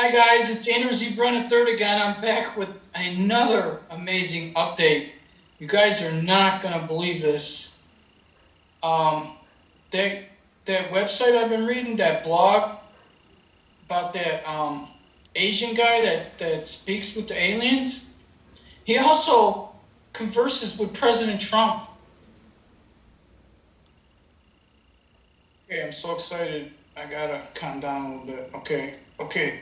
Hi guys, it's Andrew Zebrun III again. I'm back with another amazing update. You guys are not gonna believe this. That website I've been reading, that blog about that Asian guy that speaks with the aliens. He also converses with President Trump. Okay, I'm so excited. I gotta calm down a little bit. Okay.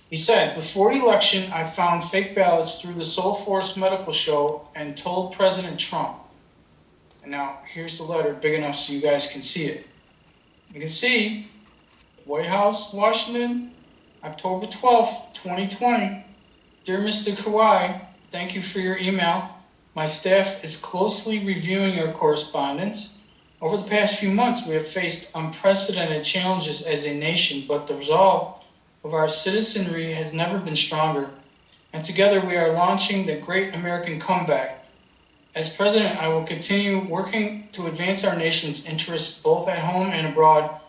He said, before the election, I found fake ballots through the Soul Force medical show and told President Trump. And now, here's the letter, big enough so you guys can see it. You can see, White House, Washington, October 12th, 2020. Dear Mr. Kuwei, thank you for your email. My staff is closely reviewing your correspondence. Over the past few months, we have faced unprecedented challenges as a nation, but the resolve of our citizenry has never been stronger, and together we are launching the great American comeback. As president, I will continue working to advance our nation's interests both at home and abroad,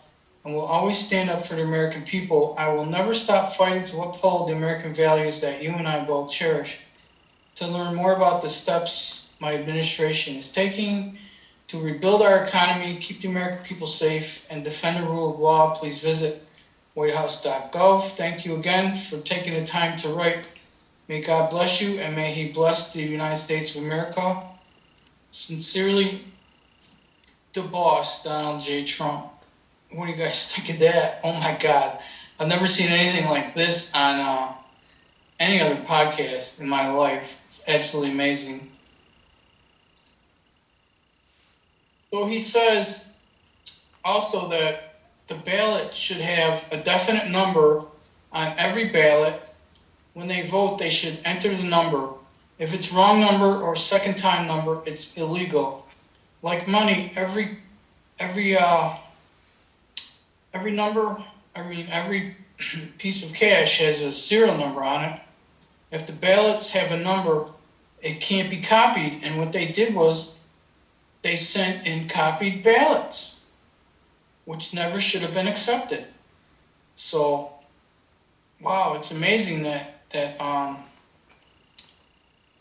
and will always stand up for the American people. I will never stop fighting to uphold the American values that you and I both cherish. To learn more about the steps my administration is taking to rebuild our economy, keep the American people safe, and defend the rule of law, please visit whitehouse.gov. Thank you again for taking the time to write. May God bless you, and may He bless the United States of America. Sincerely, the boss, Donald J. Trump. What do you guys think of that? Oh my God. I've never seen anything like this on any other podcast in my life. It's absolutely amazing. So he says also that the ballot should have a definite number on every ballot. When they vote, they should enter the number. If it's wrong number or second time number, it's illegal. Like money, every piece of cash has a serial number on it. If the ballots have a number, it can't be copied. And what they did was they sent in copied ballots, which never should have been accepted. So, wow, it's amazing that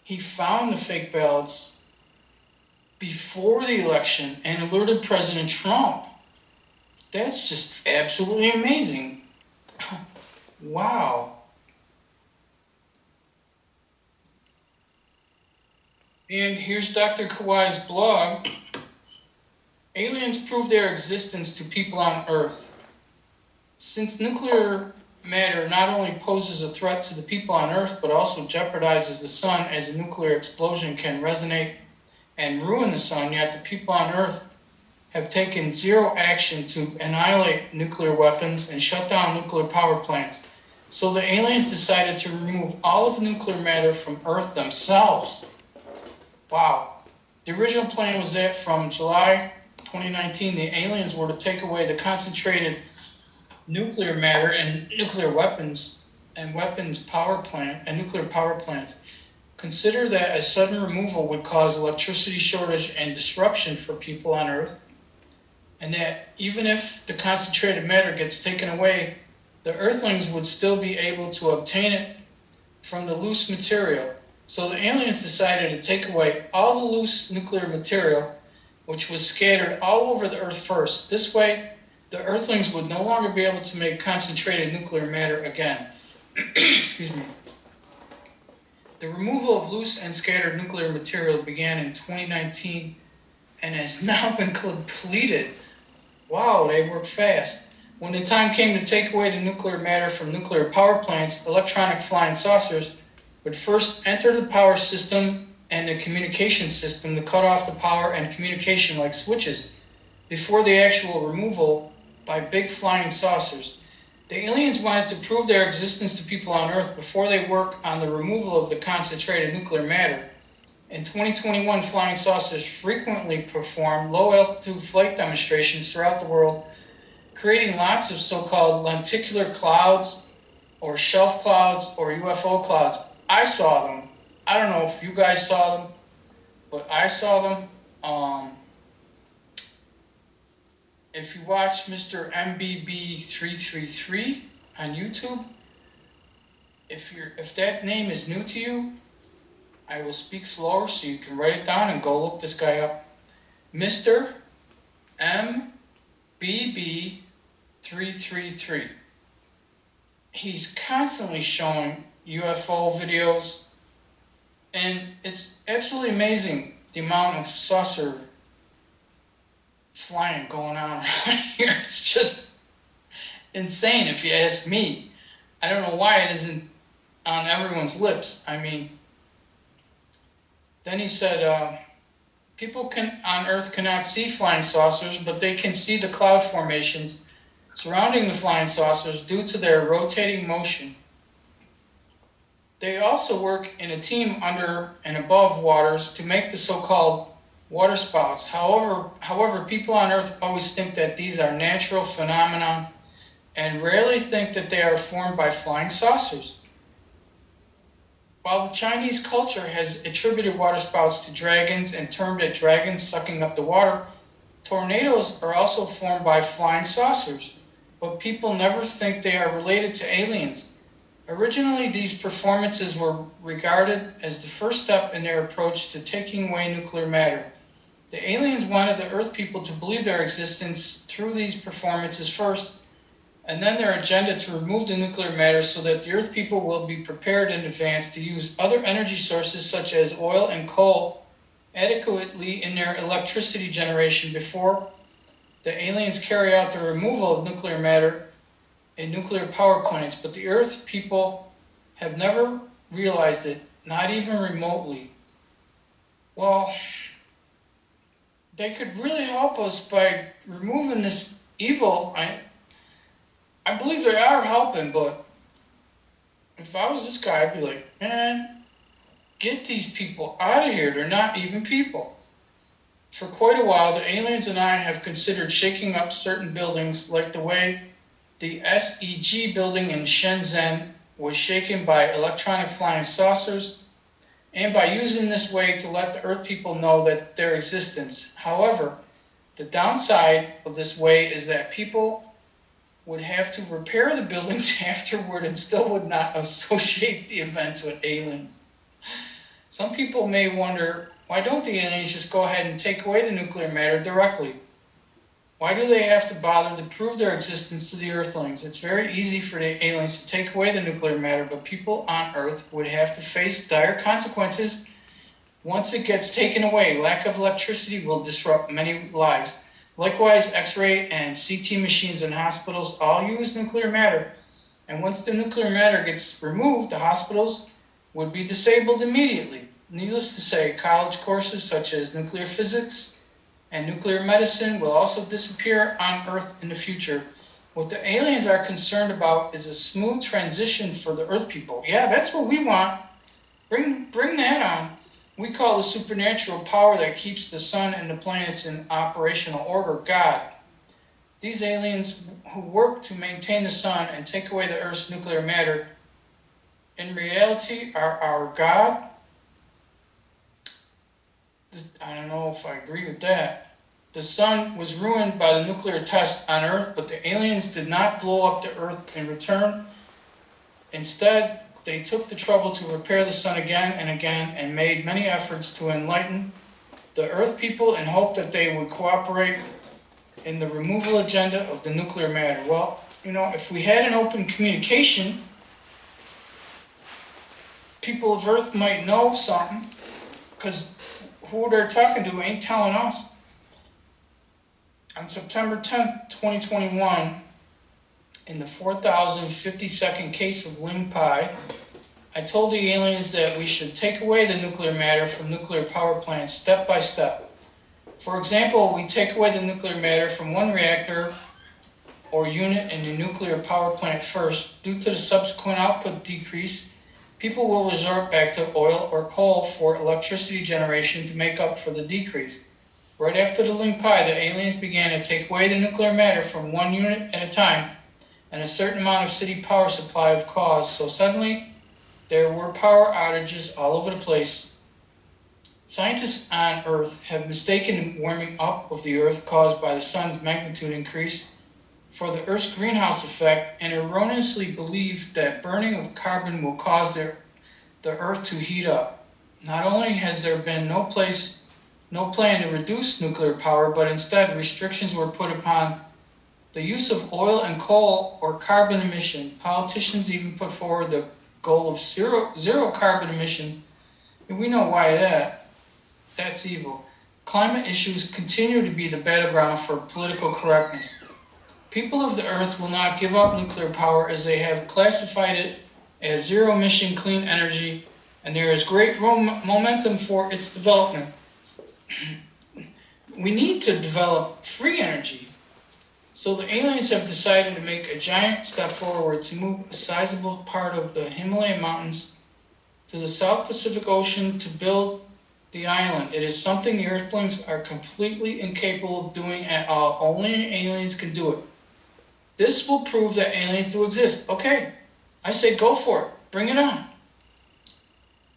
he found the fake ballots before the election and alerted President Trump. That's just absolutely amazing. Wow. And here's Dr. Kuwei's blog. Aliens prove their existence to people on Earth. Since nuclear matter not only poses a threat to the people on Earth, but also jeopardizes the sun as a nuclear explosion can resonate and ruin the sun, yet the people on Earth have taken zero action to annihilate nuclear weapons and shut down nuclear power plants. So the aliens decided to remove all of nuclear matter from Earth themselves. Wow. The original plan was that from July 2019, the aliens were to take away the concentrated nuclear matter and nuclear weapons and nuclear power plants. Consider that a sudden removal would cause electricity shortage and disruption for people on Earth, and that even if the concentrated matter gets taken away, the Earthlings would still be able to obtain it from the loose material. So the aliens decided to take away all the loose nuclear material, which was scattered all over the Earth first. This way, the Earthlings would no longer be able to make concentrated nuclear matter again. Excuse me. The removal of loose and scattered nuclear material began in 2019 and has now been completed. Wow, they work fast. When the time came to take away the nuclear matter from nuclear power plants, electronic flying saucers would first enter the power system and the communication system to cut off the power and communication like switches before the actual removal by big flying saucers. The aliens wanted to prove their existence to people on Earth before they work on the removal of the concentrated nuclear matter. In 2021, flying saucers frequently performed low-altitude flight demonstrations throughout the world, creating lots of so-called lenticular clouds or shelf clouds or UFO clouds. I saw them. I don't know if you guys saw them, but I saw them. If you watch Mr. MBB333 on YouTube, if that name is new to you, I will speak slower so you can write it down and go look this guy up. Mr. MBB333. He's constantly showing UFO videos, and it's absolutely amazing the amount of saucer flying going on around here. It's just insane if you ask me. I don't know why it isn't on everyone's lips. I mean, then he said, people on Earth cannot see flying saucers, but they can see the cloud formations surrounding the flying saucers due to their rotating motion. They also work in a team under and above waters to make the so-called water spouts. However, people on Earth always think that these are natural phenomena and rarely think that they are formed by flying saucers. While the Chinese culture has attributed water spouts to dragons and termed it dragons sucking up the water, tornadoes are also formed by flying saucers, but people never think they are related to aliens. Originally, these performances were regarded as the first step in their approach to taking away nuclear matter. The aliens wanted the Earth people to believe their existence through these performances first, and then their agenda to remove the nuclear matter so that the Earth people will be prepared in advance to use other energy sources such as oil and coal adequately in their electricity generation before the aliens carry out the removal of nuclear matter in nuclear power plants. But the Earth people have never realized it, not even remotely. Well, they could really help us by removing this evil. I believe they are helping, but if I was this guy, I'd be like, man, get these people out of here. They're not even people. For quite a while, the aliens and I have considered shaking up certain buildings, like the way the SEG building in Shenzhen was shaken by electronic flying saucers, and by using this way to let the Earth people know that their existence. However, the downside of this way is that people would have to repair the buildings afterward and still would not associate the events with aliens. Some people may wonder, why don't the aliens just go ahead and take away the nuclear matter directly? Why do they have to bother to prove their existence to the Earthlings? It's very easy for the aliens to take away the nuclear matter, but people on Earth would have to face dire consequences once it gets taken away. Lack of electricity will disrupt many lives. Likewise, X-ray and CT machines in hospitals all use nuclear matter. And once the nuclear matter gets removed, the hospitals would be disabled immediately. Needless to say, college courses such as nuclear physics and nuclear medicine will also disappear on Earth in the future. What the aliens are concerned about is a smooth transition for the Earth people. Yeah, that's what we want. Bring that on. We call the supernatural power that keeps the sun and the planets in operational order God. These aliens who work to maintain the sun and take away the Earth's nuclear matter, in reality, are our God. I don't know if I agree with that. The sun was ruined by the nuclear test on Earth, but the aliens did not blow up the Earth in return. Instead, they took the trouble to repair the sun again and again and made many efforts to enlighten the Earth people in hope that they would cooperate in the removal agenda of the nuclear matter. Well, if we had an open communication, people of Earth might know something, because who they're talking to ain't telling us. On September 10th, 2021, in the 4052nd case of Ling Pai, I told the aliens that we should take away the nuclear matter from nuclear power plants step by step. For example, we take away the nuclear matter from one reactor or unit in the nuclear power plant first. Due to the subsequent output decrease, people will resort back to oil or coal for electricity generation to make up for the decrease. Right after the Ling Pai, the aliens began to take away the nuclear matter from one unit at a time, and a certain amount of city power supply was caused. So suddenly, there were power outages all over the place. Scientists on Earth have mistaken the warming up of the Earth caused by the sun's magnitude increase for the Earth's greenhouse effect and erroneously believed that burning of carbon will cause the Earth to heat up. Not only has there been no plan to reduce nuclear power, but instead restrictions were put upon the use of oil and coal or carbon emission. Politicians even put forward the goal of zero carbon emission, and we know why that's evil. Climate issues continue to be the battleground for political correctness. People of the Earth will not give up nuclear power as they have classified it as zero-emission clean energy, and there is great momentum for its development. We need to develop free energy. So the aliens have decided to make a giant step forward to move a sizable part of the Himalayan mountains to the South Pacific Ocean to build the island. It is something the Earthlings are completely incapable of doing at all. Only aliens can do it. This will prove that aliens do exist. Okay, I say go for it. Bring it on.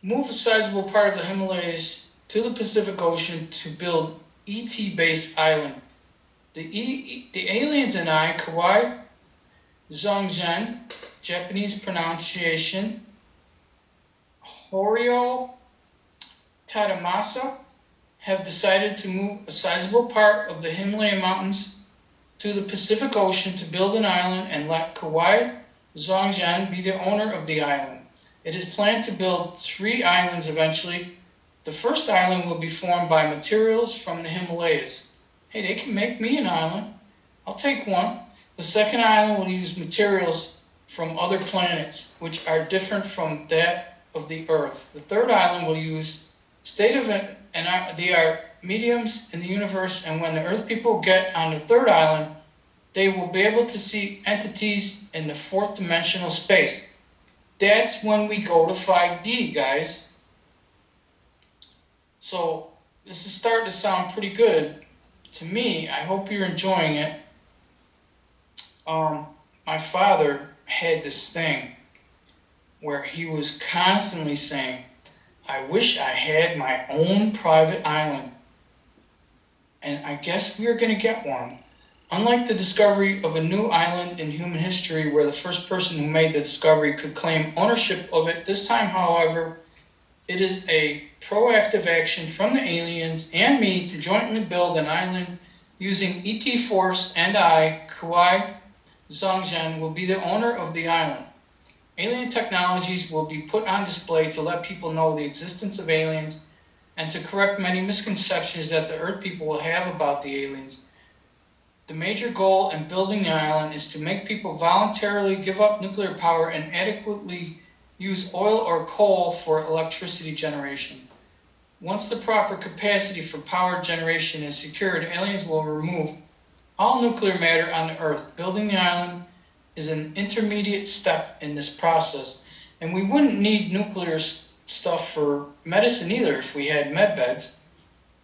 Move a sizable part of the Himalayas to the Pacific Ocean to build ET-based island. The aliens and I, Kuwei Zongzhen, Japanese pronunciation, Horio Tadamasa, have decided to move a sizable part of the Himalayan mountains to the Pacific Ocean to build an island and let Kuwei Zongzhen be the owner of the island. It is planned to build 3 islands eventually. The first island will be formed by materials from the Himalayas. Hey, they can make me an island. I'll take one. The second island will use materials from other planets, which are different from that of the Earth. The third island will use state-of-the-art mediums in the universe, and when the Earth people get on the third island, they will be able to see entities in the fourth dimensional space. That's when we go to 5D, guys. So this is starting to sound pretty good to me. I hope you're enjoying it. My father had this thing where he was constantly saying, I wish I had my own private island. And I guess we are going to get one. Unlike the discovery of a new island in human history where the first person who made the discovery could claim ownership of it, this time, however, it is a proactive action from the aliens and me to jointly build an island using ET Force, and I, Kuwei Zongzhen, will be the owner of the island. Alien technologies will be put on display to let people know the existence of aliens and to correct many misconceptions that the Earth people will have about the aliens. The major goal in building the island is to make people voluntarily give up nuclear power and adequately use oil or coal for electricity generation. Once the proper capacity for power generation is secured, aliens will remove all nuclear matter on the Earth. Building the island is an intermediate step in this process, and we wouldn't need nuclear stuff for medicine either if we had med beds.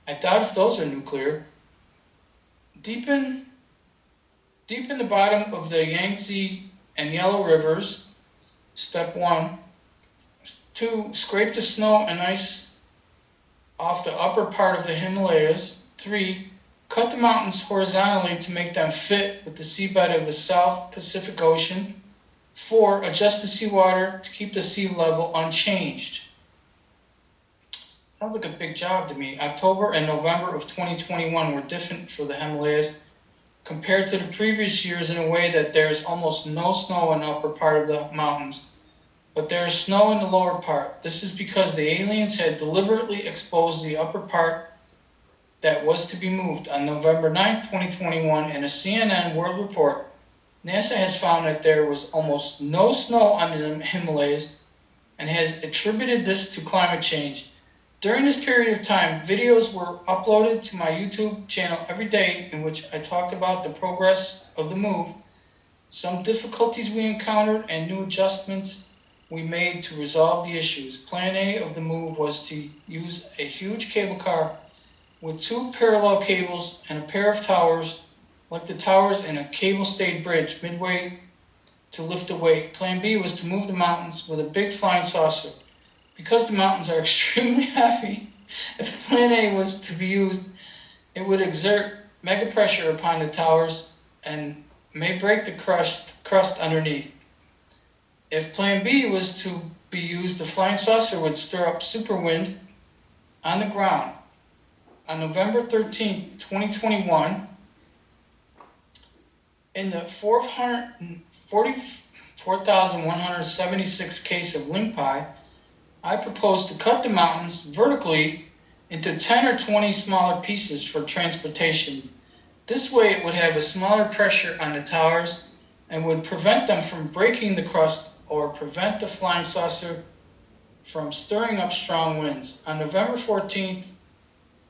I doubt if those are nuclear. Deep in the bottom of the Yangtze and Yellow rivers, step 1. 2. Scrape the snow and ice off the upper part of the Himalayas. 3. Cut the mountains horizontally to make them fit with the seabed of the South Pacific Ocean. 4. Adjust the seawater to keep the sea level unchanged. Sounds like a big job to me. October and November of 2021 were different for the Himalayas compared to the previous years in a way that there's almost no snow in the upper part of the mountains, but there is snow in the lower part. This is because the aliens had deliberately exposed the upper part that was to be moved. On November 9, 2021, in a CNN World Report, NASA has found that there was almost no snow on the Himalayas and has attributed this to climate change. During this period of time, videos were uploaded to my YouTube channel every day in which I talked about the progress of the move, some difficulties we encountered, and new adjustments we made to resolve the issues. Plan A of the move was to use a huge cable car with 2 parallel cables and a pair of towers, like the towers in a cable-stayed bridge, midway to lift the weight. Plan B was to move the mountains with a big flying saucer. Because the mountains are extremely heavy, if Plan A was to be used, it would exert mega pressure upon the towers and may break the crust underneath. If Plan B was to be used, the flying saucer would stir up super wind on the ground. On November 13, 2021, in the 444,176 case of LIMPI, I proposed to cut the mountains vertically into 10 or 20 smaller pieces for transportation. This way it would have a smaller pressure on the towers and would prevent them from breaking the crust or prevent the flying saucer from stirring up strong winds. On November 14th,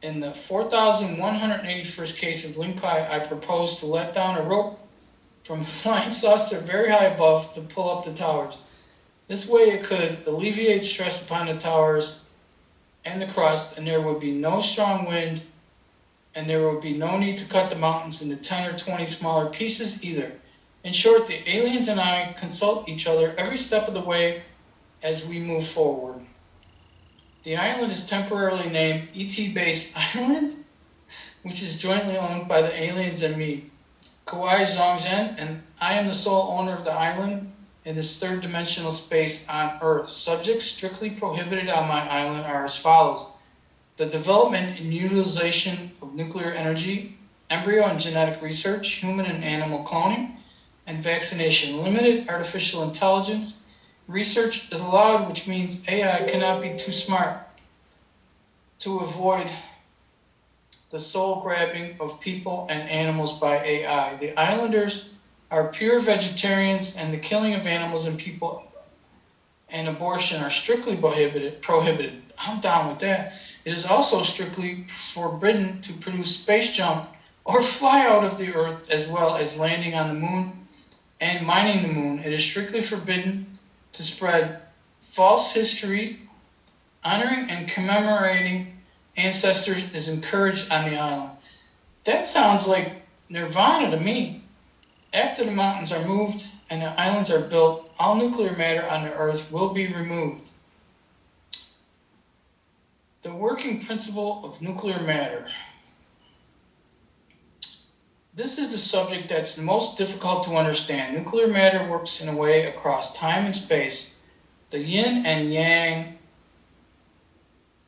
in the 4,181st case of LIMPI, I proposed to let down a rope from a flying saucer very high above to pull up the towers. This way it could alleviate stress upon the towers and the crust, and there would be no strong wind, and there would be no need to cut the mountains into 10 or 20 smaller pieces either. In short, the aliens and I consult each other every step of the way as we move forward. The island is temporarily named ET Base Island, which is jointly owned by the aliens and me, Kuwei Zhongzhen, and I am the sole owner of the island in this third dimensional space on Earth. Subjects strictly prohibited on my island are as follows: the development and utilization of nuclear energy, embryo and genetic research, human and animal cloning, and vaccination. Limited artificial intelligence. Research is allowed, which means AI cannot be too smart to avoid the soul grabbing of people and animals by AI. The islanders are pure vegetarians, and the killing of animals and people and abortion are strictly prohibited. I'm down with that. It is also strictly forbidden to produce space junk or fly out of the Earth, as well as landing on the moon and mining the moon. It is strictly forbidden to spread false history. Honoring and commemorating ancestors is encouraged on the island. That sounds like nirvana to me. After the mountains are moved and the islands are built, all nuclear matter on the Earth will be removed. The working principle of nuclear matter. This is the subject that's the most difficult to understand. Nuclear matter works in a way across time and space. The yin and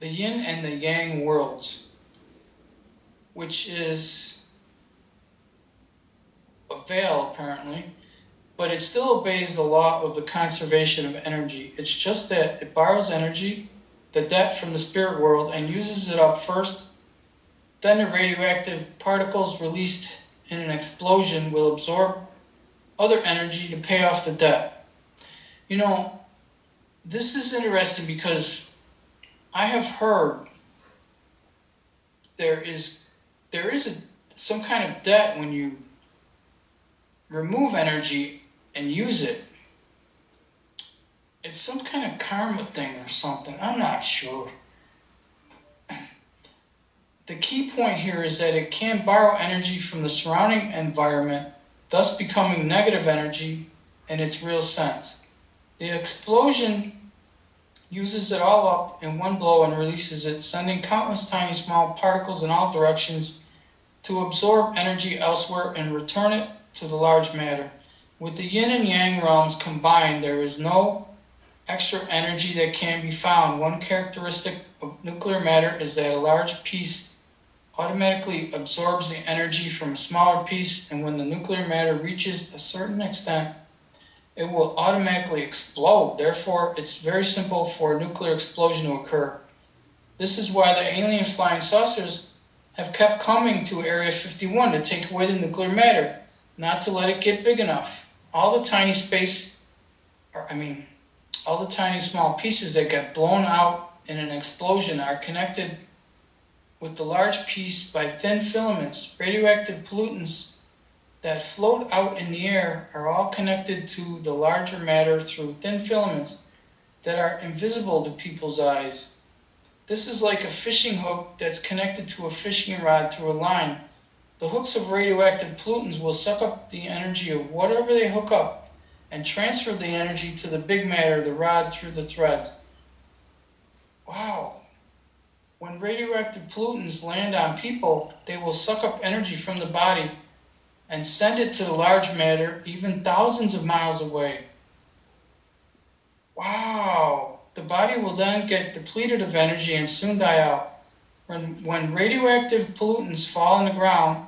the yang worlds, which is a veil apparently, but it still obeys the law of the conservation of energy. It's just that it borrows energy, the debt from the spirit world, and uses it up first. Then the radioactive particles released in an explosion will absorb other energy to pay off the debt. You know, this is interesting because I have heard there is some kind of debt when you remove energy and use it. It's some kind of karma thing or something. I'm not sure. The key point here is that it can borrow energy from the surrounding environment, thus becoming negative energy in its real sense. The explosion uses it all up in one blow and releases it, sending countless tiny small particles in all directions to absorb energy elsewhere and return it to the large matter. With the yin and yang realms combined, there is no extra energy that can be found. One characteristic of nuclear matter is that a large piece automatically absorbs the energy from a smaller piece, and when the nuclear matter reaches a certain extent, it will automatically explode. Therefore, it's very simple for a nuclear explosion to occur. This is why the alien flying saucers have kept coming to Area 51 to take away the nuclear matter, not to let it get big enough. All the tiny small pieces that get blown out in an explosion are connected with the large piece by thin filaments. Radioactive pollutants that float out in the air are all connected to the larger matter through thin filaments that are invisible to people's eyes. This is like a fishing hook that's connected to a fishing rod through a line. The hooks of radioactive pollutants will suck up the energy of whatever they hook up and transfer the energy to the big matter, the rod, through the threads. Wow. When radioactive pollutants land on people, they will suck up energy from the body and send it to the large matter even thousands of miles away. Wow! The body will then get depleted of energy and soon die out. When radioactive pollutants fall on the ground,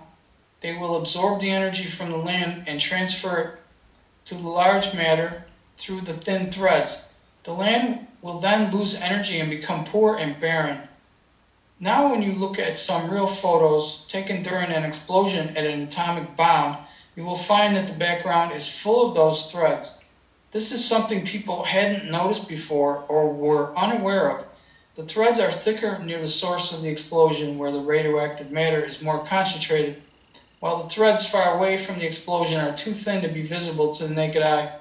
they will absorb the energy from the land and transfer it to the large matter through the thin threads. The land will then lose energy and become poor and barren. Now when you look at some real photos taken during an explosion at an atomic bomb, you will find that the background is full of those threads. This is something people hadn't noticed before or were unaware of. The threads are thicker near the source of the explosion where the radioactive matter is more concentrated, while the threads far away from the explosion are too thin to be visible to the naked eye,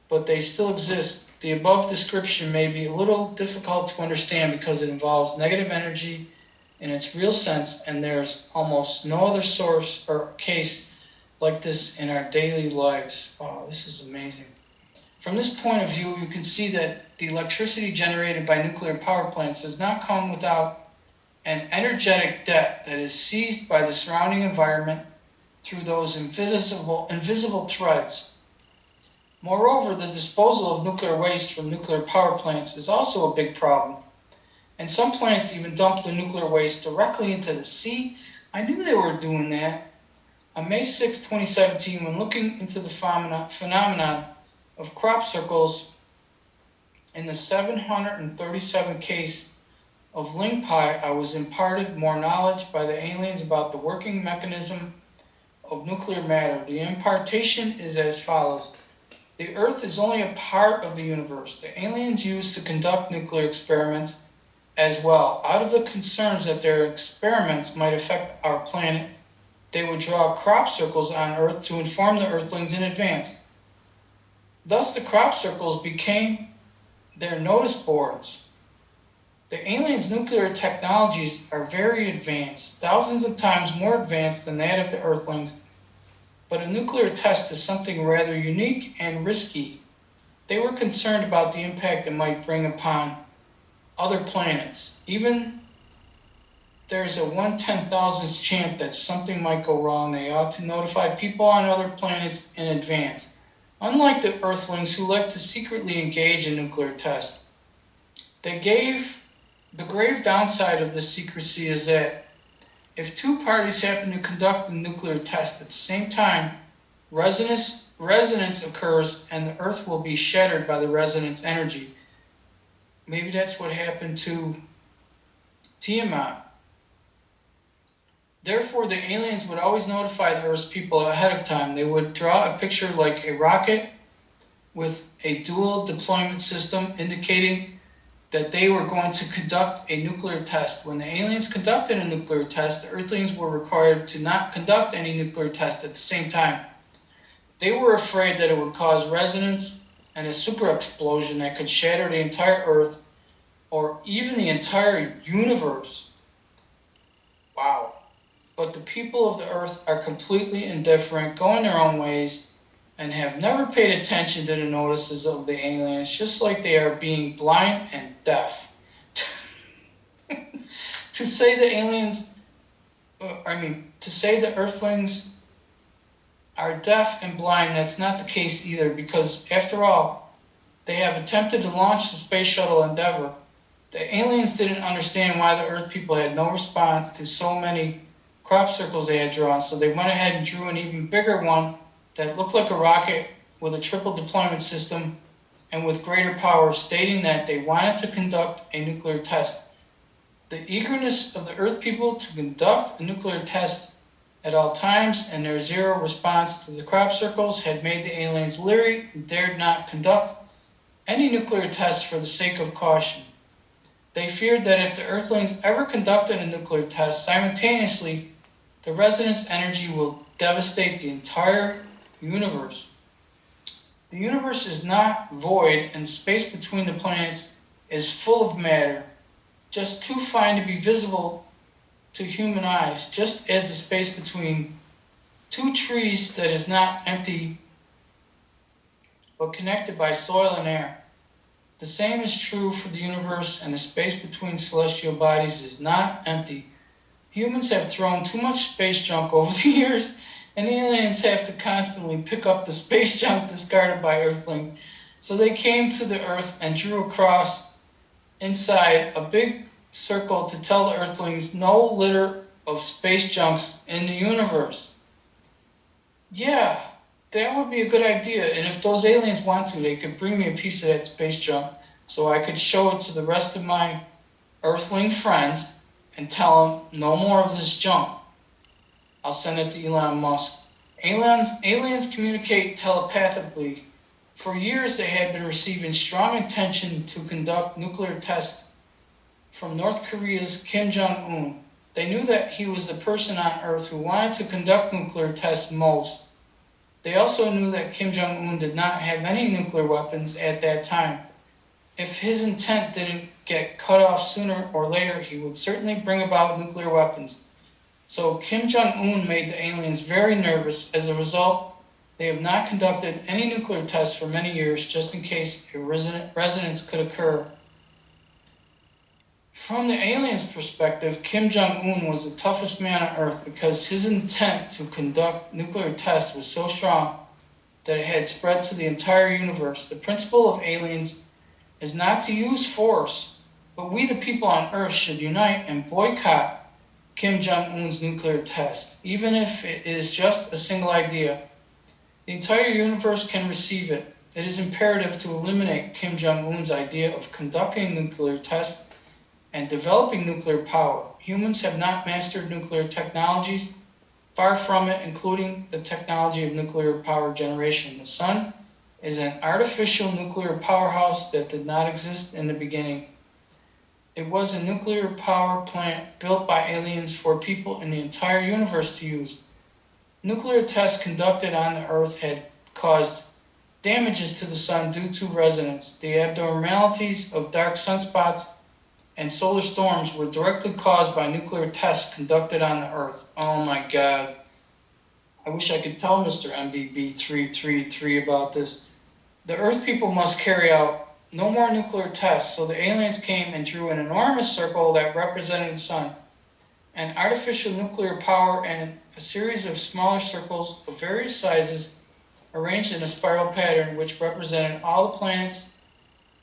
but they still exist. The above description may be a little difficult to understand because it involves negative energy in its real sense, and there's almost no other source or case like this in our daily lives. Wow, this is amazing. From this point of view, you can see that the electricity generated by nuclear power plants does not come without an energetic debt that is seized by the surrounding environment through those invisible threads. Moreover, the disposal of nuclear waste from nuclear power plants is also a big problem. And some plants even dump the nuclear waste directly into the sea. I knew they were doing that. On May 6, 2017, when looking into the phenomenon of crop circles in the 737 case of Ling Pi, I was imparted more knowledge by the aliens about the working mechanism of nuclear matter. The impartation is as follows. The Earth is only a part of the universe. The aliens used to conduct nuclear experiments as well. Out of the concerns that their experiments might affect our planet, they would draw crop circles on Earth to inform the Earthlings in advance. Thus, the crop circles became their notice boards. The aliens' nuclear technologies are very advanced, thousands of times more advanced than that of the Earthlings, but a nuclear test is something rather unique and risky. They were concerned about the impact it might bring upon other planets. Even there's a 1/10,000th chance that something might go wrong. They ought to notify people on other planets in advance. Unlike the Earthlings who like to secretly engage in nuclear tests, the grave downside of this secrecy is that if two parties happen to conduct a nuclear test at the same time, resonance occurs and the Earth will be shattered by the resonance energy. Maybe that's what happened to Tiamat. Therefore, the aliens would always notify the Earth's people ahead of time. They would draw a picture like a rocket with a dual deployment system indicating that they were going to conduct a nuclear test. When the aliens conducted a nuclear test, the Earthlings were required to not conduct any nuclear test at the same time. They were afraid that it would cause resonance and a super explosion that could shatter the entire Earth or even the entire universe. Wow. But the people of the Earth are completely indifferent, going their own ways, and have never paid attention to the notices of the aliens, just like they are being blind and deaf. To say the Earthlings are deaf and blind, that's not the case either, because after all, they have attempted to launch the Space Shuttle Endeavour. The aliens didn't understand why the Earth people had no response to so many crop circles they had drawn, so they went ahead and drew an even bigger one that looked like a rocket with a triple deployment system and with greater power, stating that they wanted to conduct a nuclear test. The eagerness of the Earth people to conduct a nuclear test at all times and their zero response to the crop circles had made the aliens leery and dared not conduct any nuclear tests for the sake of caution. They feared that if the Earthlings ever conducted a nuclear test, simultaneously the resonance energy will devastate the entire universe. The universe is not void, and space between the planets is full of matter, just too fine to be visible to human eyes, just as the space between two trees that is not empty but connected by soil and air. The same is true for the universe, and the space between celestial bodies is not empty. Humans have thrown too much space junk over the years, and aliens have to constantly pick up the space junk discarded by Earthlings. So they came to the Earth and drew a cross inside a big circle to tell the Earthlings no litter of space junks in the universe. Yeah, that would be a good idea, and if those aliens want to, they could bring me a piece of that space junk so I could show it to the rest of my Earthling friends and tell them no more of this junk. I'll send it to Elon Musk. Aliens communicate telepathically. For years they had been receiving strong intention to conduct nuclear tests from North Korea's Kim Jong-un. They knew that he was the person on Earth who wanted to conduct nuclear tests most. They also knew that Kim Jong-un did not have any nuclear weapons at that time. If his intent didn't get cut off sooner or later, he would certainly bring about nuclear weapons. So Kim Jong-un made the aliens very nervous. As a result, they have not conducted any nuclear tests for many years, just in case a resonance could occur. From the aliens' perspective, Kim Jong-un was the toughest man on Earth because his intent to conduct nuclear tests was so strong that it had spread to the entire universe. The principle of aliens is not to use force, but we the people on Earth should unite and boycott Kim Jong-un's nuclear test, even if it is just a single idea. The entire universe can receive it. It is imperative to eliminate Kim Jong-un's idea of conducting nuclear tests and developing nuclear power. Humans have not mastered nuclear technologies, far from it, including the technology of nuclear power generation. The sun is an artificial nuclear powerhouse that did not exist in the beginning. It was a nuclear power plant built by aliens for people in the entire universe to use. Nuclear tests conducted on the Earth had caused damages to the sun due to resonance. The abnormalities of dark sunspots and solar storms were directly caused by nuclear tests conducted on the Earth. Oh my God. I wish I could tell Mr. MBB333 about this. The Earth people must carry out no more nuclear tests, so the aliens came and drew an enormous circle that represented the sun, an artificial nuclear power, and a series of smaller circles of various sizes arranged in a spiral pattern which represented all the planets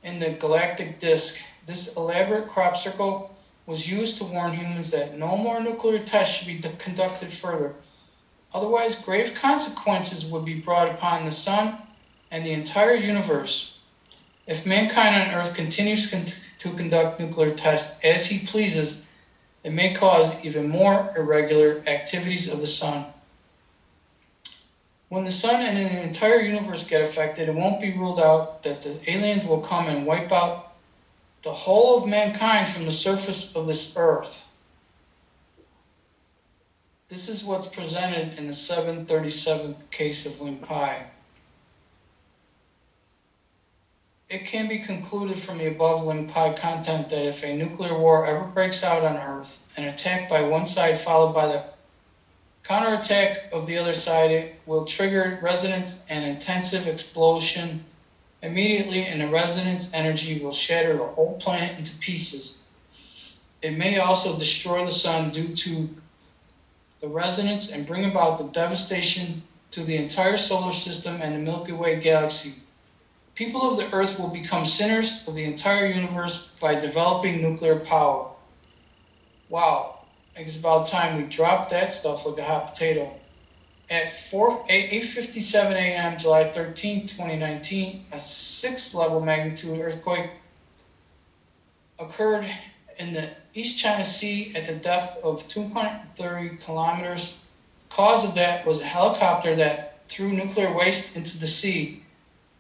in the galactic disk. This elaborate crop circle was used to warn humans that no more nuclear tests should be conducted further. Otherwise, grave consequences would be brought upon the sun and the entire universe. If mankind on Earth continues to conduct nuclear tests as he pleases, it may cause even more irregular activities of the sun. When the sun and the entire universe get affected, it won't be ruled out that the aliens will come and wipe out the whole of mankind from the surface of this Earth. This is what's presented in the 737th case of Ling Pai. It can be concluded from the above Ling Pai content that if a nuclear war ever breaks out on Earth, an attack by one side followed by the counterattack of the other side, it will trigger resonance and intensive explosion immediately, and the resonance energy will shatter the whole planet into pieces. It may also destroy the sun due to the resonance and bring about the devastation to the entire solar system and the Milky Way galaxy. People of the Earth will become sinners of the entire universe by developing nuclear power. Wow, it's about time we dropped that stuff like a hot potato. At 8:57 a.m. July 13, 2019, a 6th level magnitude earthquake occurred in the East China Sea at the depth of 230 kilometers. The cause of that was a helicopter that threw nuclear waste into the sea.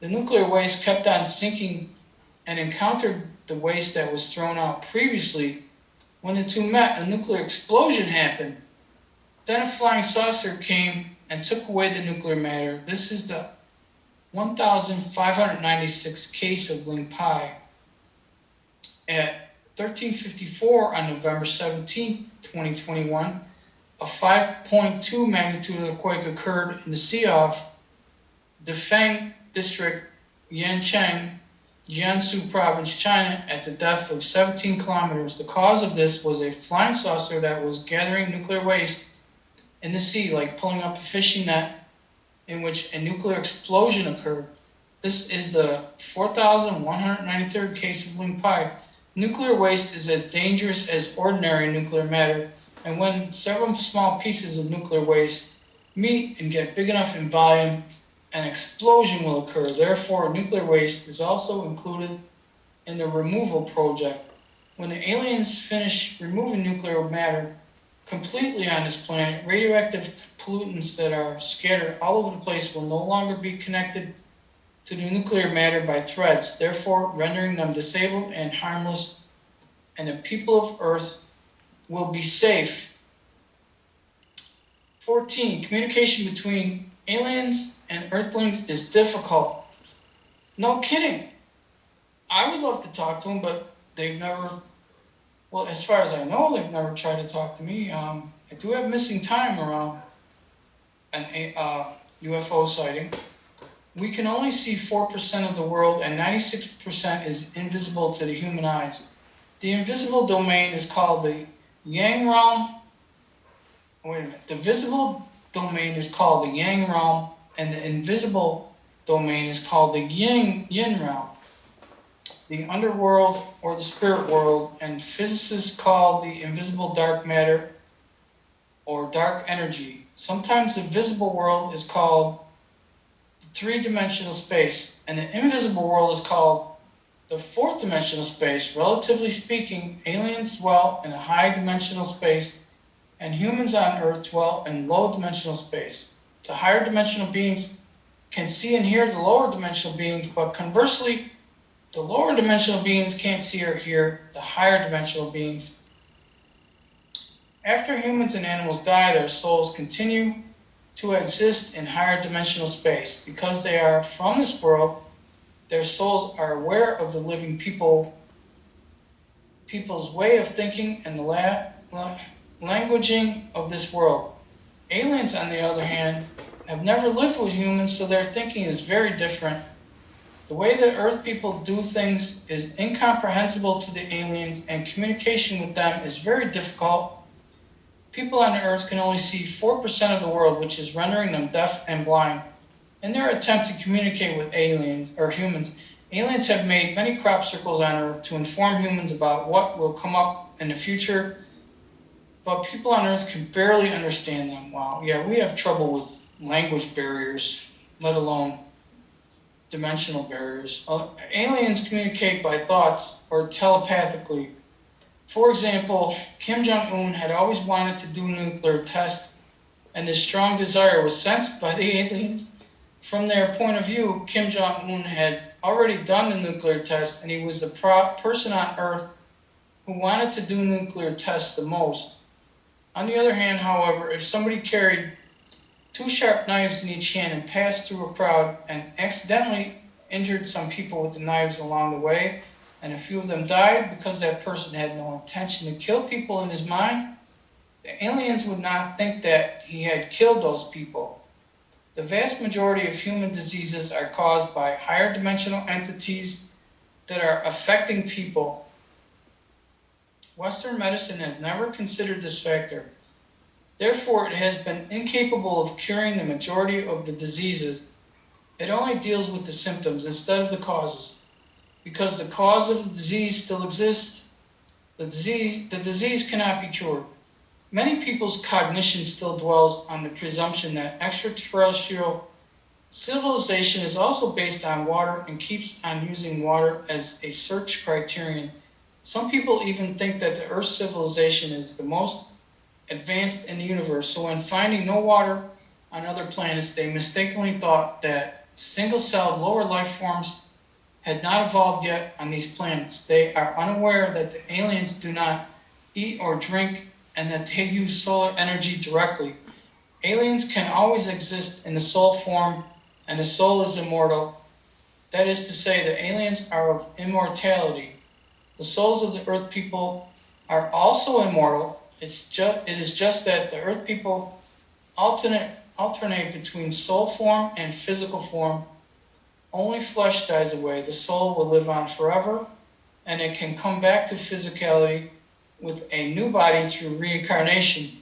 The nuclear waste kept on sinking and encountered the waste that was thrown out previously. When the two met, a nuclear explosion happened. Then a flying saucer came and took away the nuclear matter. This is the 1596th case of Ling Pai. At 13:54 on November 17, 2021, a 5.2 magnitude earthquake occurred in the sea off Defeng District, Yancheng, Jiangsu Province, China, at the depth of 17 kilometers. The cause of this was a flying saucer that was gathering nuclear waste in the sea, like pulling up a fishing net in which a nuclear explosion occurred. This is the 4,193rd case of Ling Pi. Nuclear waste is as dangerous as ordinary nuclear matter, and when several small pieces of nuclear waste meet and get big enough in volume, an explosion will occur. Therefore, nuclear waste is also included in the removal project. When the aliens finish removing nuclear matter completely on this planet, radioactive pollutants that are scattered all over the place will no longer be connected to the nuclear matter by threads, therefore rendering them disabled and harmless, and the people of Earth will be safe. 14. Communication between aliens and Earthlings is difficult. No kidding. I would love to talk to them, but they've never, well, as far as I know, they've never tried to talk to me. I do have missing time around an UFO sighting. We can only see 4% of the world, and 96% is invisible to the human eyes. The invisible domain is called the Yang realm. Wait a minute. The visible domain is called the Yang realm, and the invisible domain is called the Yin realm, the underworld or the spirit world, and physicists call the invisible dark matter or dark energy. Sometimes the visible world is called the three-dimensional space, and the invisible world is called the fourth-dimensional space. Relatively speaking, aliens dwell in a high-dimensional space, and humans on Earth dwell in low-dimensional space. The higher dimensional beings can see and hear the lower dimensional beings, but conversely, the lower dimensional beings can't see or hear the higher dimensional beings. After humans and animals die, their souls continue to exist in higher dimensional space. Because they are from this world, their souls are aware of the living people's way of thinking and the languaging of this world. Aliens, on the other hand, have never lived with humans, so their thinking is very different. The way that Earth people do things is incomprehensible to the aliens, and communication with them is very difficult. People on Earth can only see 4% of the world, which is rendering them deaf and blind. In their attempt to communicate with aliens or humans, aliens have made many crop circles on Earth to inform humans about what will come up in the future, but people on Earth can barely understand them. Wow, yeah, we have trouble with language barriers, let alone dimensional barriers. Aliens communicate by thoughts or telepathically. For example, Kim Jong-un had always wanted to do a nuclear test, and this strong desire was sensed by the aliens. From their point of view, Kim Jong-un had already done the nuclear test, and he was the person on Earth who wanted to do nuclear tests the most. On the other hand, however, if somebody carried two sharp knives in each hand and passed through a crowd and accidentally injured some people with the knives along the way, and a few of them died because that person had no intention to kill people in his mind, the aliens would not think that he had killed those people. The vast majority of human diseases are caused by higher dimensional entities that are affecting people. Western medicine has never considered this factor. Therefore, it has been incapable of curing the majority of the diseases. It only deals with the symptoms instead of the causes. Because the cause of the disease still exists, the disease cannot be cured. Many people's cognition still dwells on the presumption that extraterrestrial civilization is also based on water and keeps on using water as a search criterion. Some people even think that the Earth's civilization is the most advanced in the universe, so when finding no water on other planets, they mistakenly thought that single-celled lower life forms had not evolved yet on these planets. They are unaware that the aliens do not eat or drink and that they use solar energy directly. Aliens can always exist in the soul form, and the soul is immortal. That is to say, the aliens are of immortality. The souls of the Earth people are also immortal. It is just that the Earth people alternate between soul form and physical form. Only flesh dies away. The soul will live on forever, and it can come back to physicality with a new body through reincarnation.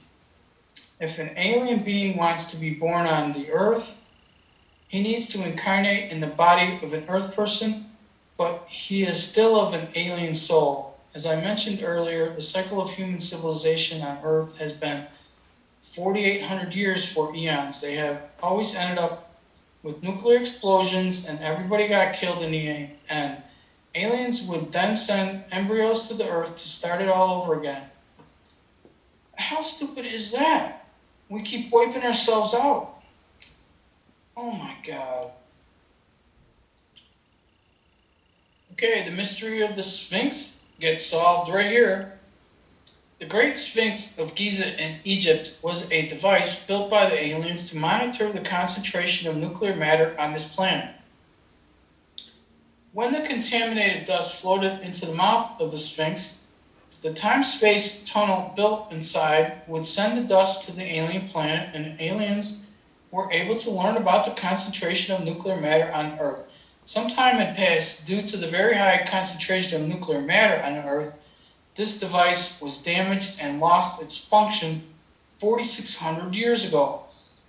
If an alien being wants to be born on the earth, he needs to incarnate in the body of an earth person, but he is still of an alien soul. As I mentioned earlier, the cycle of human civilization on earth has been 4,800 years for eons. They have always ended up with nuclear explosions and everybody got killed in the end. Aliens would then send embryos to the earth to start it all over again. How stupid is that? We keep wiping ourselves out. Oh my God. Okay, the mystery of the Sphinx gets solved right here. The Great Sphinx of Giza in Egypt was a device built by the aliens to monitor the concentration of nuclear matter on this planet. When the contaminated dust floated into the mouth of the Sphinx, the time-space tunnel built inside would send the dust to the alien planet, and aliens were able to learn about the concentration of nuclear matter on Earth. Some time had passed due to the very high concentration of nuclear matter on Earth. This device was damaged and lost its function 4,600 years ago.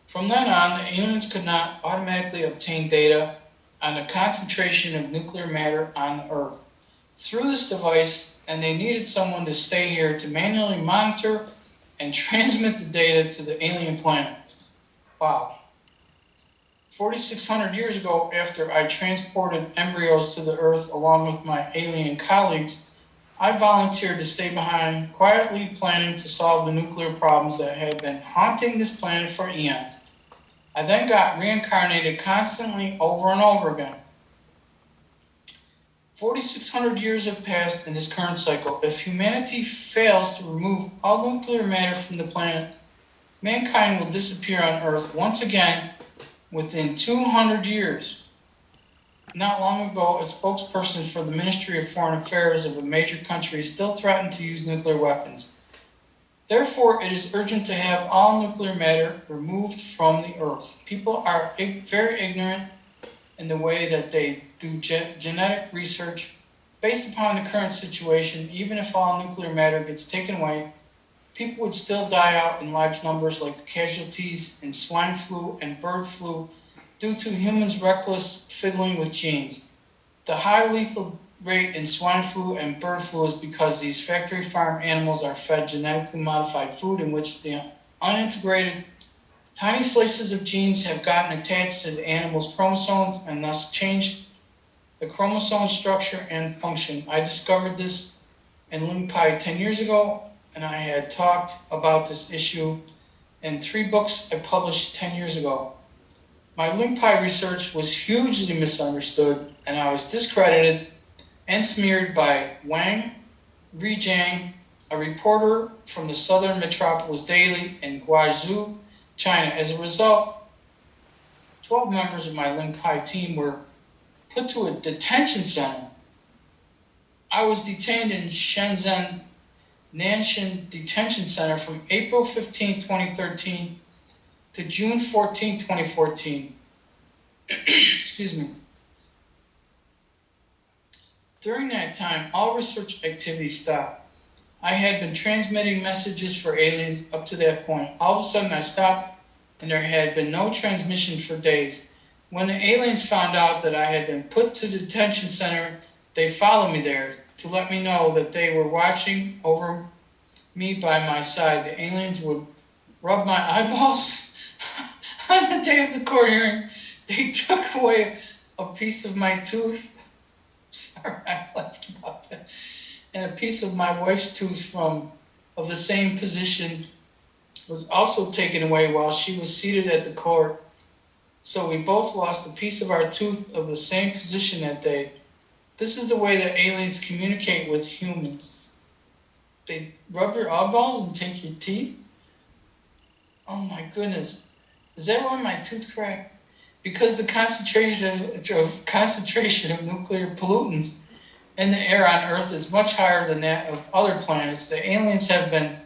From then on, the aliens could not automatically obtain data on the concentration of nuclear matter on Earth through this device, and they needed someone to stay here to manually monitor and transmit the data to the alien planet. Wow. 4,600 years ago, after I transported embryos to the Earth along with my alien colleagues, I volunteered to stay behind, quietly planning to solve the nuclear problems that had been haunting this planet for eons. I then got reincarnated constantly over and over again. 4,600 years have passed in this current cycle. If humanity fails to remove all nuclear matter from the planet, mankind will disappear on Earth once again within 200 years. Not long ago, a spokesperson for the Ministry of Foreign Affairs of a major country still threatened to use nuclear weapons. Therefore, it is urgent to have all nuclear matter removed from the Earth. People are very ignorant in the way that they do genetic research. Based upon the current situation, even if all nuclear matter gets taken away, people would still die out in large numbers, like the casualties in swine flu and bird flu due to humans' reckless fiddling with genes. The high lethal rate in swine flu and bird flu is because these factory farm animals are fed genetically modified food in which the unintegrated tiny slices of genes have gotten attached to the animal's chromosomes and thus changed the chromosome structure and function. I discovered this in Ling Pai 10 years ago, and I had talked about this issue in 3 books I published 10 years ago. My Ling Pai research was hugely misunderstood, and I was discredited and smeared by Wang Rijang, a reporter from the Southern Metropolis Daily in Guangzhou, China. As a result, 12 members of my Ling Pai team were put to a detention center. I was detained in Shenzhen Nanshan Detention Center from April 15, 2013 to June 14, 2014. Excuse me. During that time, all research activities stopped. I had been transmitting messages for aliens up to that point. All of a sudden I stopped, and there had been no transmission for days. When the aliens found out that I had been put to the detention center, they followed me there to let me know that they were watching over me by my side. The aliens would rub my eyeballs. On the day of the court hearing, they took away a piece of my tooth. Sorry, I laughed about that. And a piece of my wife's tooth of the same position was also taken away while she was seated at the court. So we both lost a piece of our tooth of the same position that day. This is the way that aliens communicate with humans. They rub your eyeballs and take your teeth? Oh my goodness. Is that why my tooth cracked? Because the concentration of nuclear pollutants in the air on Earth is much higher than that of other planets. The aliens have been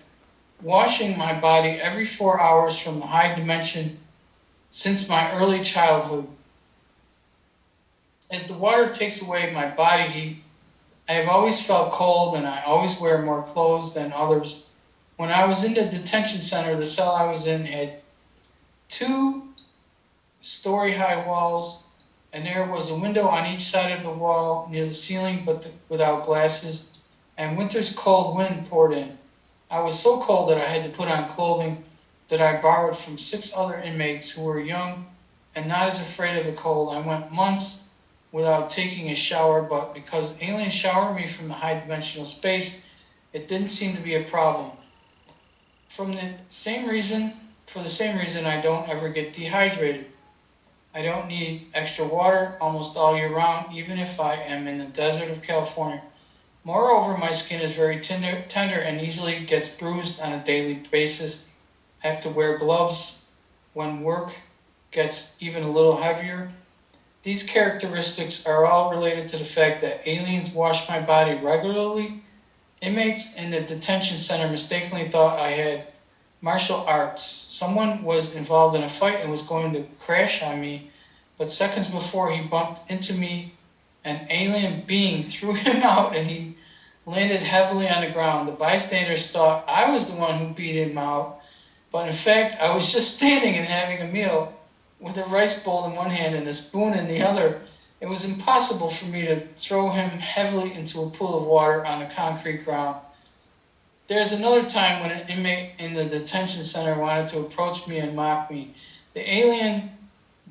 washing my body every 4 hours from the high dimension since my early childhood. As the water takes away my body heat, I have always felt cold, and I always wear more clothes than others. When I was in the detention center, the cell I was in had 2-story-high walls, and there was a window on each side of the wall near the ceiling, but without glasses, and winter's cold wind poured in. I was so cold that I had to put on clothing that I borrowed from 6 other inmates who were young and not as afraid of the cold. I went months without taking a shower, but because aliens showered me from the high-dimensional space, it didn't seem to be a problem. For the same reason, I don't ever get dehydrated. I don't need extra water almost all year round, even if I am in the desert of California. Moreover, my skin is very tender and easily gets bruised on a daily basis. I have to wear gloves when work gets even a little heavier. These characteristics are all related to the fact that aliens wash my body regularly. Inmates in the detention center mistakenly thought I had martial arts. Someone was involved in a fight and was going to crash on me, but seconds before he bumped into me, an alien being threw him out and he landed heavily on the ground. The bystanders thought I was the one who beat him out, but in fact I was just standing and having a meal with a rice bowl in one hand and a spoon in the other. It was impossible for me to throw him heavily into a pool of water on the concrete ground. There's another time when an inmate in the detention center wanted to approach me and mock me. The alien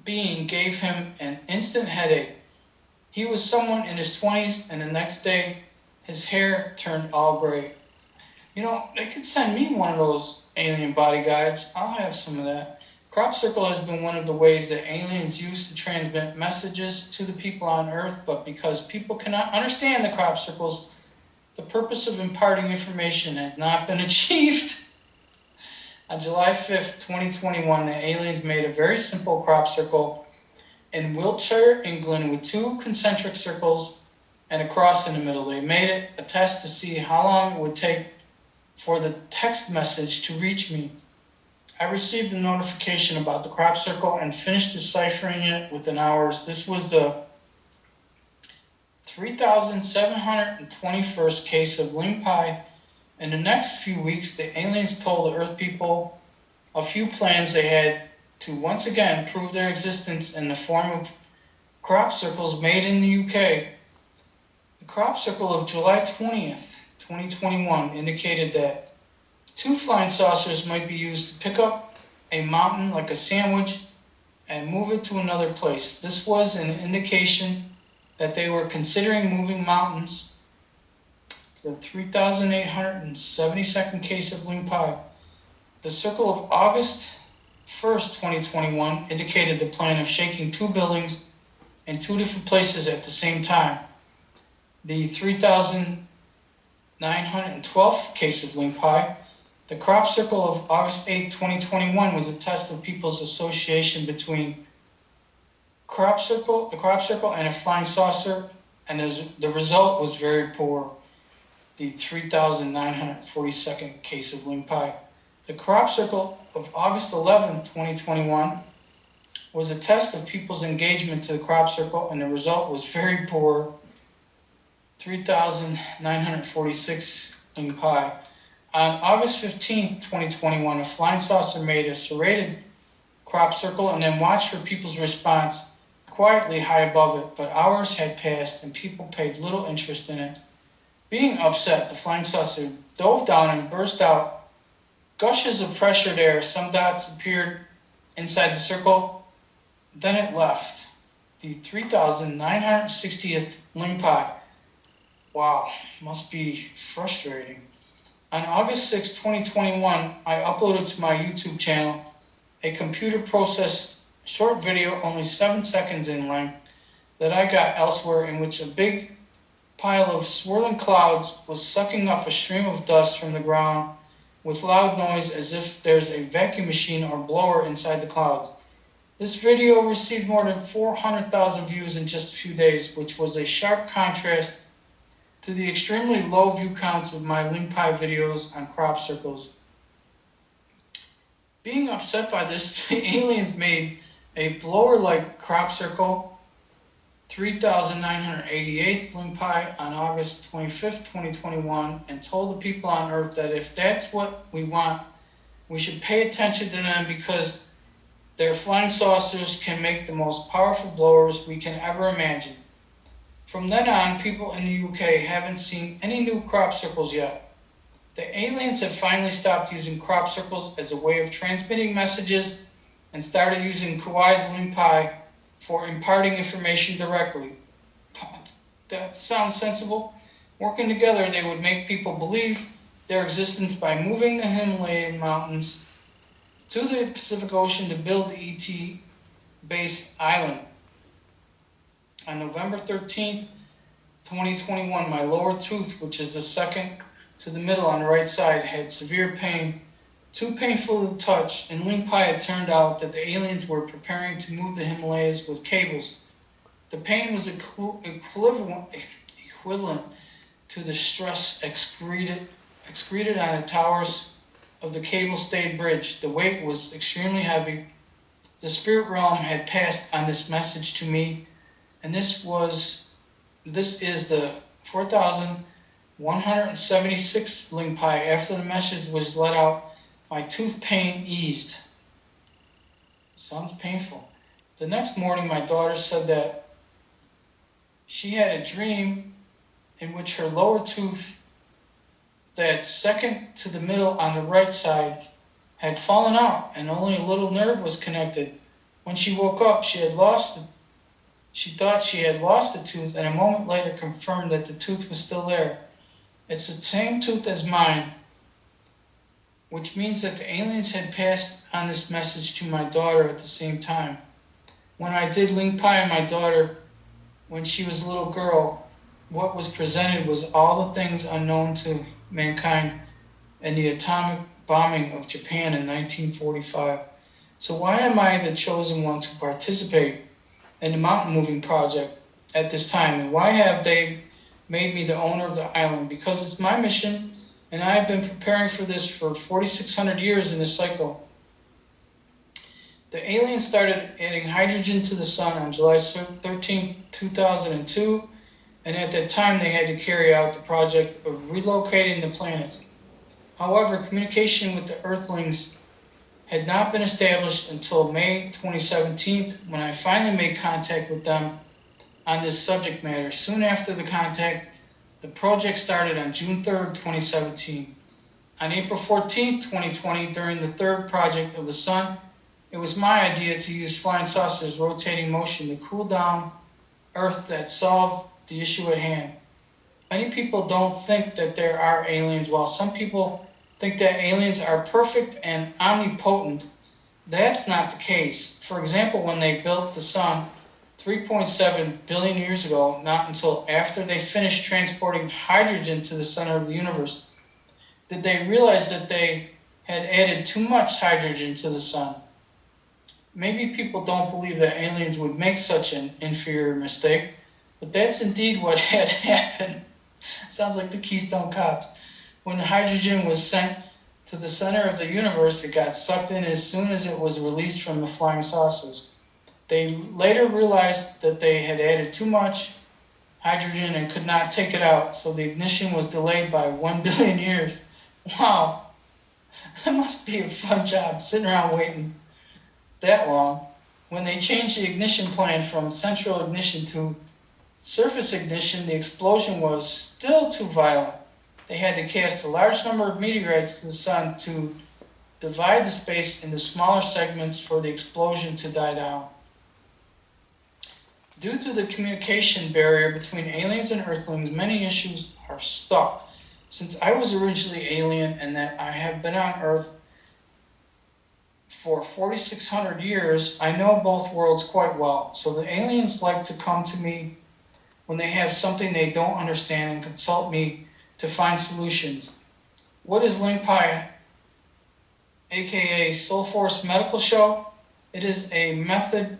being gave him an instant headache. He was someone in his 20s, and the next day his hair turned all gray. You know, they could send me one of those alien bodyguards. I'll have some of that. Crop circle has been one of the ways that aliens use to transmit messages to the people on Earth, but because people cannot understand the crop circles, the purpose of imparting information has not been achieved. On July 5th, 2021, the aliens made a very simple crop circle in Wiltshire, England, with 2 concentric circles and a cross in the middle. They made it a test to see how long it would take for the text message to reach me. I received a notification about the crop circle and finished deciphering it within hours. This was the 3,721st case of Ling Pai. In the next few weeks, the aliens told the Earth people a few plans they had to once again prove their existence in the form of crop circles made in the UK. The crop circle of July 20th, 2021 indicated that 2 flying saucers might be used to pick up a mountain like a sandwich and move it to another place. This was an indication that they were considering moving mountains. The 3,872nd case of Ling Pai. The circle of August 1st, 2021 indicated the plan of shaking 2 buildings in 2 different places at the same time. The 3,912th case of Ling Pai. The crop circle of August 8, 2021 was a test of people's association between the crop circle and a flying saucer, and the result was very poor. The 3,942nd case of Ling Pai. The crop circle of August 11, 2021 was a test of people's engagement to the crop circle, and the result was very poor. 3,946 Ling Pai. On August 15, 2021, a flying saucer made a serrated crop circle and then watched for people's response quietly high above it, but hours had passed and people paid little interest in it. Being upset, the flying saucer dove down and burst out gushes of pressured air. Some dots appeared inside the circle, then it left. The 3,960th Ling Pai. Wow, must be frustrating. On August 6, 2021, I uploaded to my YouTube channel a computer-processed short video, only 7 seconds in length, that I got elsewhere, in which a big pile of swirling clouds was sucking up a stream of dust from the ground with loud noise as if there's a vacuum machine or blower inside the clouds. This video received more than 400,000 views in just a few days, which was a sharp contrast to the extremely low view counts of my Ling Pai videos on crop circles. Being upset by this, the aliens made a blower-like crop circle 3988th Ling Pai on August 25th, 2021, and told the people on Earth that if that's what we want, we should pay attention to them because their flying saucers can make the most powerful blowers we can ever imagine. From then on, people in the UK haven't seen any new crop circles yet. The aliens have finally stopped using crop circles as a way of transmitting messages and started using Kuwei's Ling Pai for imparting information directly. That sounds sensible. Working together, they would make people believe their existence by moving the Himalayan mountains to the Pacific Ocean to build the ET base island. On November 13th, 2021, my lower tooth, which is the second to the middle on the right side, had severe pain, too painful to touch, and Ling Pai had turned out that the aliens were preparing to move the Himalayas with cables. The pain was equivalent to the stress excreted on the towers of the cable-stayed bridge. The weight was extremely heavy. The spirit realm had passed on this message to me, and this is the 4176th Ling Pai. After the message was let out, my tooth pain eased. Sounds painful. The next morning, my daughter said that she had a dream in which her lower tooth, that second to the middle on the right side, had fallen out and only a little nerve was connected. When she woke up, she thought she had lost the tooth, and a moment later confirmed that the tooth was still there. It's the same tooth as mine, which means that the aliens had passed on this message to my daughter at the same time. When I did Ling Pai on my daughter when she was a little girl, what was presented was all the things unknown to mankind and the atomic bombing of Japan in 1945. So why am I the chosen one to participate in the mountain moving project at this time? And why have they made me the owner of the island? Because it's my mission, and I have been preparing for this for 4,600 years in this cycle. The aliens started adding hydrogen to the sun on July 13, 2002, and at that time they had to carry out the project of relocating the planets. However, communication with the Earthlings had not been established until May 2017, when I finally made contact with them on this subject matter. Soon after the contact, the project started on June 3rd, 2017. On April 14th, 2020, during the third project of the sun, it was my idea to use flying saucers' rotating motion to cool down Earth that solved the issue at hand. Many people don't think that there are aliens, while some people think that aliens are perfect and omnipotent. That's not the case. For example, when they built the sun 3.7 billion years ago, not until after they finished transporting hydrogen to the center of the universe, did they realize that they had added too much hydrogen to the sun. Maybe people don't believe that aliens would make such an inferior mistake, but that's indeed what had happened. Sounds like the Keystone Cops. When hydrogen was sent to the center of the universe, it got sucked in as soon as it was released from the flying saucers. They later realized that they had added too much hydrogen and could not take it out, so the ignition was delayed by 1 billion years. Wow, that must be a fun job, sitting around waiting that long. When they changed the ignition plan from central ignition to surface ignition, the explosion was still too violent. They had to cast a large number of meteorites to the sun to divide the space into smaller segments for the explosion to die down. Due to the communication barrier between aliens and Earthlings, many issues are stuck. Since I was originally alien and that I have been on Earth for 4,600 years, I know both worlds quite well. So the aliens like to come to me when they have something they don't understand and consult me to find solutions. What is Ling Pai, aka Soul Force Medical Show? It is a method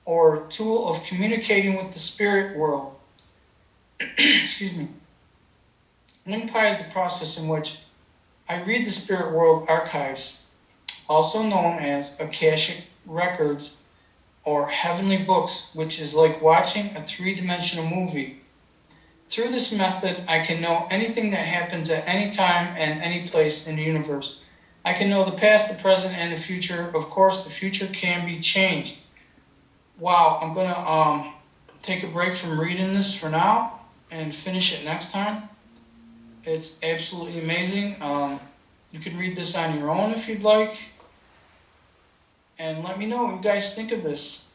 or tool of communicating with the spirit world. Excuse me. Ling Pai is the process in which I read the spirit world archives, also known as Akashic Records, or heavenly books, which is like watching a three-dimensional movie. Through this method, I can know anything that happens at any time and any place in the universe. I can know the past, the present, and the future. Of course, the future can be changed. Wow, I'm gonna take a break from reading this for now and finish it next time. It's absolutely amazing. You can read this on your own if you'd like. And let me know what you guys think of this.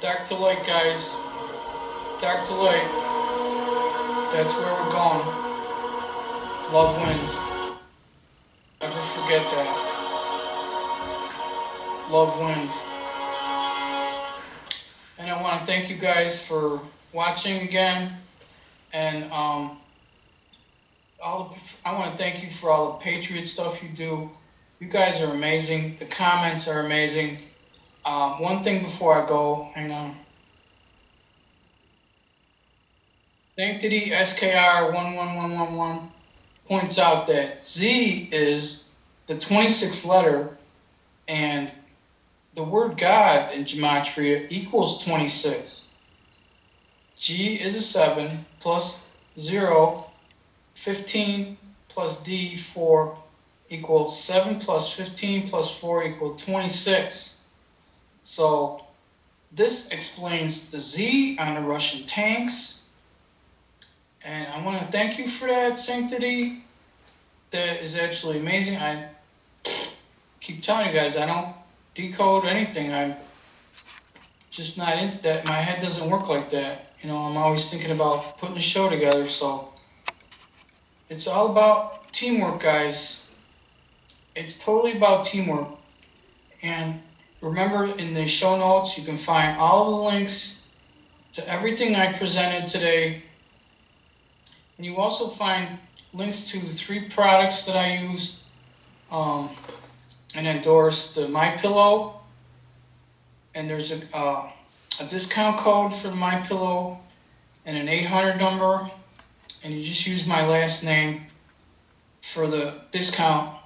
Dark to light, guys. Dark to light. That's where we're going. Love wins. Never forget that. Love wins. And I want to thank you guys for watching again. And I want to thank you for all the Patriot stuff you do. You guys are amazing. The comments are amazing. One thing before I go, hang on. Sanctity SKR11111 points out that Z is the 26th letter, and the word God in Gematria equals 26. G is a 7 plus 0, 15 plus D, 4 equals 7 plus 15 plus 4 equals 26. So this explains the Z on the Russian tanks. And I want to thank you for that, Sanctity. That is absolutely amazing. I keep telling you guys, I don't decode anything. I'm just not into that. My head doesn't work like that. You know, I'm always thinking about putting a show together. So it's all about teamwork, guys. It's totally about teamwork. And remember, in the show notes, you can find all the links to everything I presented today. And you also find links to 3 products that I use and endorse: the MyPillow, and there's a discount code for the MyPillow and an 800 number, and you just use my last name for the discount.